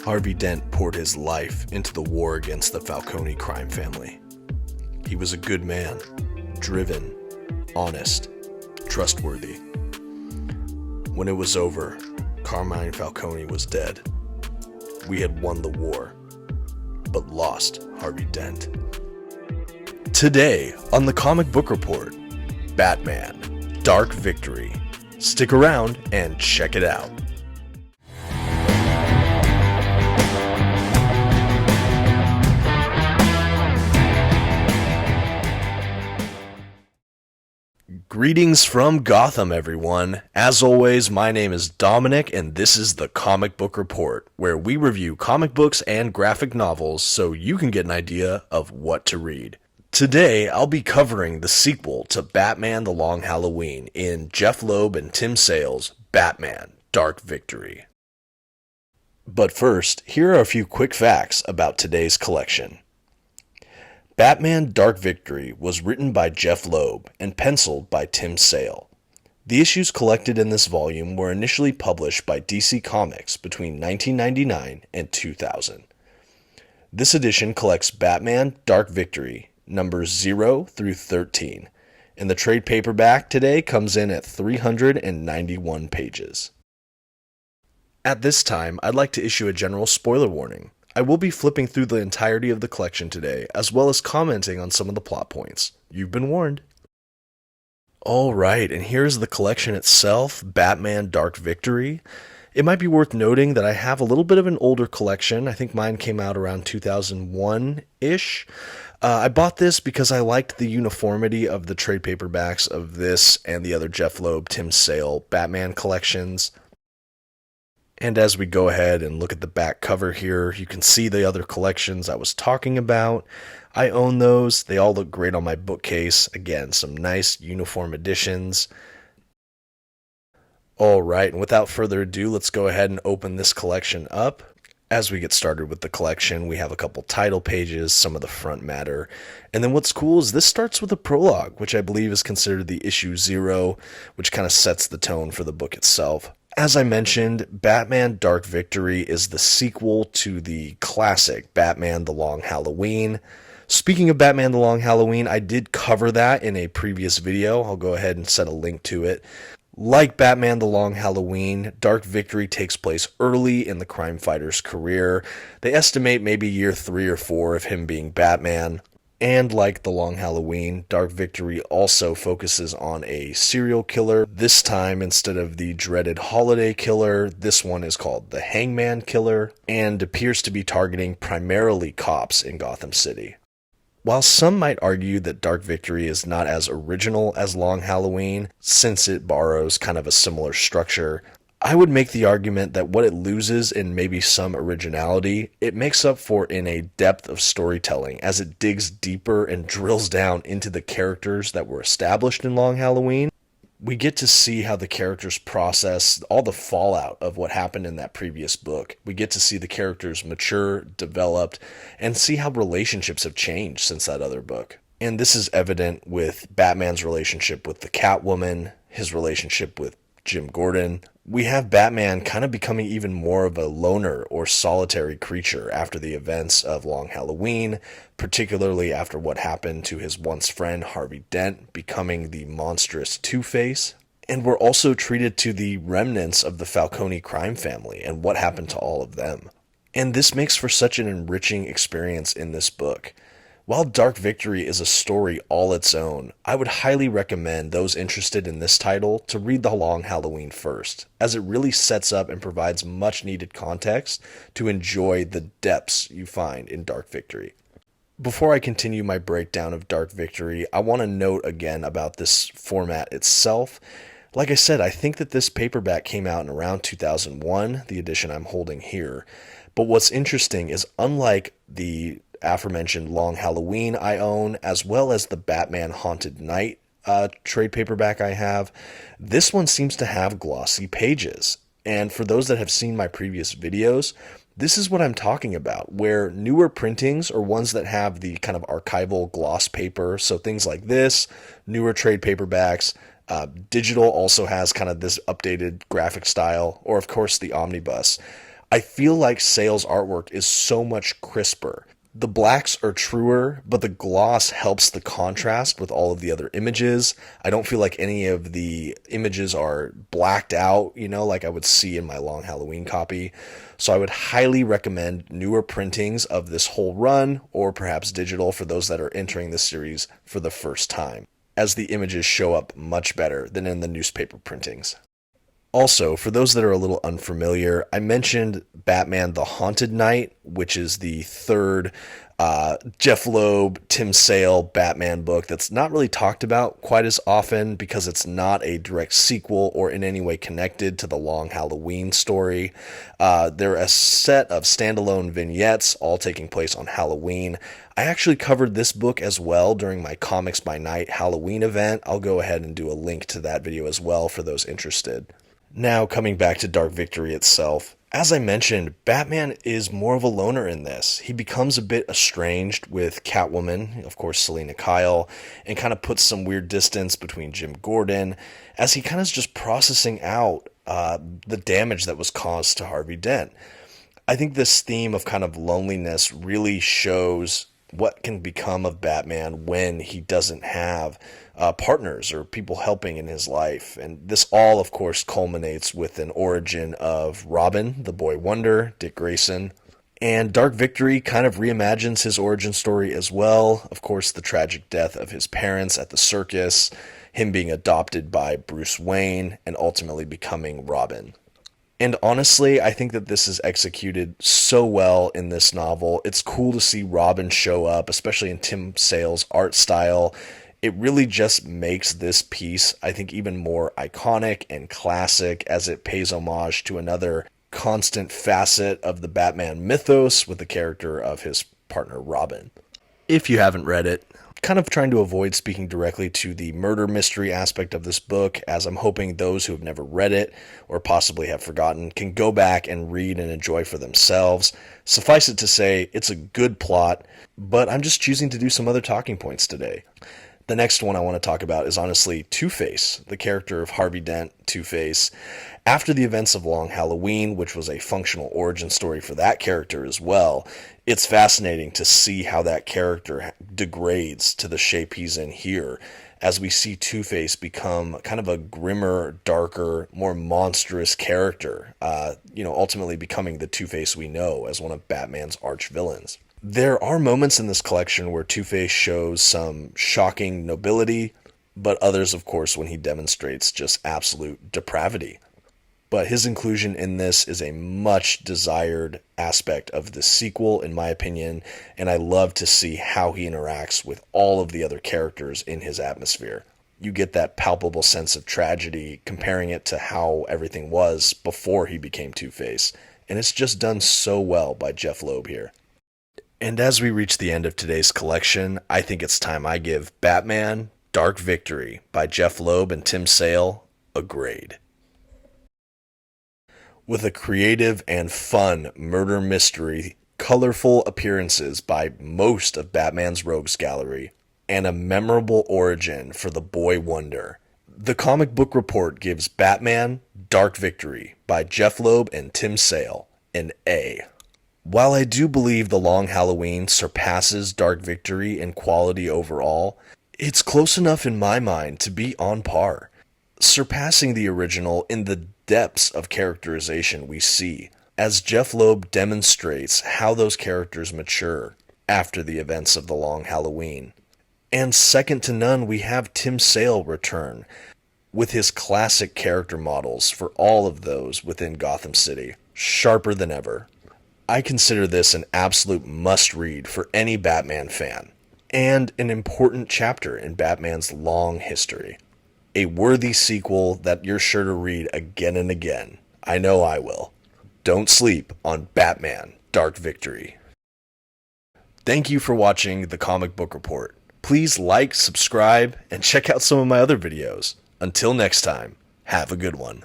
Harvey Dent poured his life into the war against the Falcone crime family. He was a good man, driven, honest, trustworthy. When it was over, Carmine Falcone was dead. We had won the war, but lost Harvey Dent. Today on the Comic Book Report, Batman, Dark Victory. Stick around and check it out. Greetings from Gotham, everyone. As always, my name is Dominic, and this is the Comic Book Report, where we review comic books and graphic novels so you can get an idea of what to read. Today, I'll be covering the sequel to Batman The Long Halloween in Jeph Loeb and Tim Sale's Batman, Dark Victory. But first, here are a few quick facts about today's collection. Batman Dark Victory was written by Jeph Loeb and penciled by Tim Sale. The issues collected in this volume were initially published by DC Comics between 1999 and 2000. This edition collects Batman Dark Victory, numbers 0 through 13, and the trade paperback today comes in at 391 pages. At this time, I'd like to issue a general spoiler warning. I will be flipping through the entirety of the collection today, as well as commenting on some of the plot points. You've been warned. Alright, and here's the collection itself, Batman Dark Victory. It might be worth noting that I have a little bit of an older collection. I think mine came out around 2001-ish. I bought this because I liked the uniformity of the trade paperbacks of this and the other Jeph Loeb, Tim Sale Batman collections. And as we go ahead and look at the back cover here, you can see the other collections I was talking about. I own those. They all look great on my bookcase. Again, some nice uniform editions. Alright, and without further ado, let's go ahead and open this collection up. As we get started with the collection, we have a couple title pages, some of the front matter. And then what's cool is this starts with a prologue, which I believe is considered the issue 0, which kind of sets the tone for the book itself. As I mentioned, Batman Dark Victory is the sequel to the classic Batman The Long Halloween. Speaking of Batman The Long Halloween, I did cover that in a previous video. I'll go ahead and set a link to it. Like Batman The Long Halloween, Dark Victory takes place early in the crime fighter's career. They estimate maybe year 3 or 4 of him being Batman. And like The Long Halloween, Dark Victory also focuses on a serial killer. This time, instead of the dreaded holiday killer, this one is called the Hangman Killer, and appears to be targeting primarily cops in Gotham City. While some might argue that Dark Victory is not as original as Long Halloween, since it borrows kind of a similar structure, I would make the argument that what it loses in maybe some originality, it makes up for in a depth of storytelling as it digs deeper and drills down into the characters that were established in Long Halloween. We get to see how the characters process all the fallout of what happened in that previous book. We get to see the characters mature, developed, and see how relationships have changed since that other book. And this is evident with Batman's relationship with the Catwoman, his relationship with Jim Gordon. We have Batman kind of becoming even more of a loner or solitary creature after the events of Long Halloween, particularly after what happened to his once friend Harvey Dent becoming the monstrous Two-Face. And we're also treated to the remnants of the Falcone crime family and what happened to all of them. And this makes for such an enriching experience in this book. While Dark Victory is a story all its own, I would highly recommend those interested in this title to read The Long Halloween first, as it really sets up and provides much needed context to enjoy the depths you find in Dark Victory. Before I continue my breakdown of Dark Victory, I want to note again about this format itself. Like I said, I think that this paperback came out in around 2001, the edition I'm holding here. But what's interesting is, unlike the aforementioned Long Halloween I own, as well as the Batman Haunted Night trade paperback I have, this one seems to have glossy pages. And for those that have seen my previous videos, this is what I'm talking about, where newer printings or ones that have the kind of archival gloss paper, so things like this, newer trade paperbacks, digital also has kind of this updated graphic style, or of course the omnibus. I feel like Sale's artwork is so much crisper. The blacks are truer, but the gloss helps the contrast with all of the other images. I don't feel like any of the images are blacked out, like I would see in my Long Halloween copy. So I would highly recommend newer printings of this whole run, or perhaps digital for those that are entering the series for the first time, as the images show up much better than in the newspaper printings. Also, for those that are a little unfamiliar, I mentioned Batman the Haunted Knight, which is the third Jeph Loeb, Tim Sale Batman book that's not really talked about quite as often because it's not a direct sequel or in any way connected to the Long Halloween story. They're a set of standalone vignettes all taking place on Halloween. I actually covered this book as well during my Comics by Night Halloween event. I'll go ahead and do a link to that video as well for those interested. Now, coming back to Dark Victory itself, as I mentioned, Batman is more of a loner in this. He becomes a bit estranged with Catwoman, of course Selina Kyle, and kind of puts some weird distance between Jim Gordon, as he kind of is just processing out the damage that was caused to Harvey Dent. I think this theme of kind of loneliness really shows what can become of Batman when he doesn't have partners or people helping in his life. And this all, of course, culminates with an origin of Robin, the Boy Wonder, Dick Grayson. And Dark Victory kind of reimagines his origin story as well. Of course, the tragic death of his parents at the circus, him being adopted by Bruce Wayne, and ultimately becoming Robin. And honestly, I think that this is executed so well in this novel. It's cool to see Robin show up, especially in Tim Sale's art style. It really just makes this piece, I think, even more iconic and classic as it pays homage to another constant facet of the Batman mythos with the character of his partner Robin. If you haven't read it, kind of trying to avoid speaking directly to the murder mystery aspect of this book, as I'm hoping those who have never read it or possibly have forgotten can go back and read and enjoy for themselves. Suffice it to say, it's a good plot, but I'm just choosing to do some other talking points today. The next one I want to talk about is honestly Two-Face, the character of Harvey Dent, Two-Face. After the events of Long Halloween, which was a functional origin story for that character as well, it's fascinating to see how that character degrades to the shape he's in here, as we see Two-Face become kind of a grimmer, darker, more monstrous character, ultimately becoming the Two-Face we know as one of Batman's arch villains. There are moments in this collection where Two-Face shows some shocking nobility, but others, of course, when he demonstrates just absolute depravity. But his inclusion in this is a much desired aspect of the sequel, in my opinion, and I love to see how he interacts with all of the other characters in his atmosphere. You get that palpable sense of tragedy, comparing it to how everything was before he became Two-Face, and it's just done so well by Jeph Loeb here. And as we reach the end of today's collection, I think it's time I give Batman Dark Victory by Jeph Loeb and Tim Sale a grade. With a creative and fun murder mystery, colorful appearances by most of Batman's rogues gallery, and a memorable origin for the Boy Wonder, The Comic Book Report gives Batman Dark Victory by Jeph Loeb and Tim Sale an A. While I do believe The Long Halloween surpasses Dark Victory in quality overall, it's close enough in my mind to be on par, surpassing the original in the depths of characterization we see, as Jeph Loeb demonstrates how those characters mature after the events of The Long Halloween. And second to none, we have Tim Sale return, with his classic character models for all of those within Gotham City, sharper than ever. I consider this an absolute must-read for any Batman fan, and an important chapter in Batman's long history. A worthy sequel that you're sure to read again and again. I know I will. Don't sleep on Batman Dark Victory. Thank you for watching The Comic Book Report. Please like, subscribe, and check out some of my other videos. Until next time, have a good one.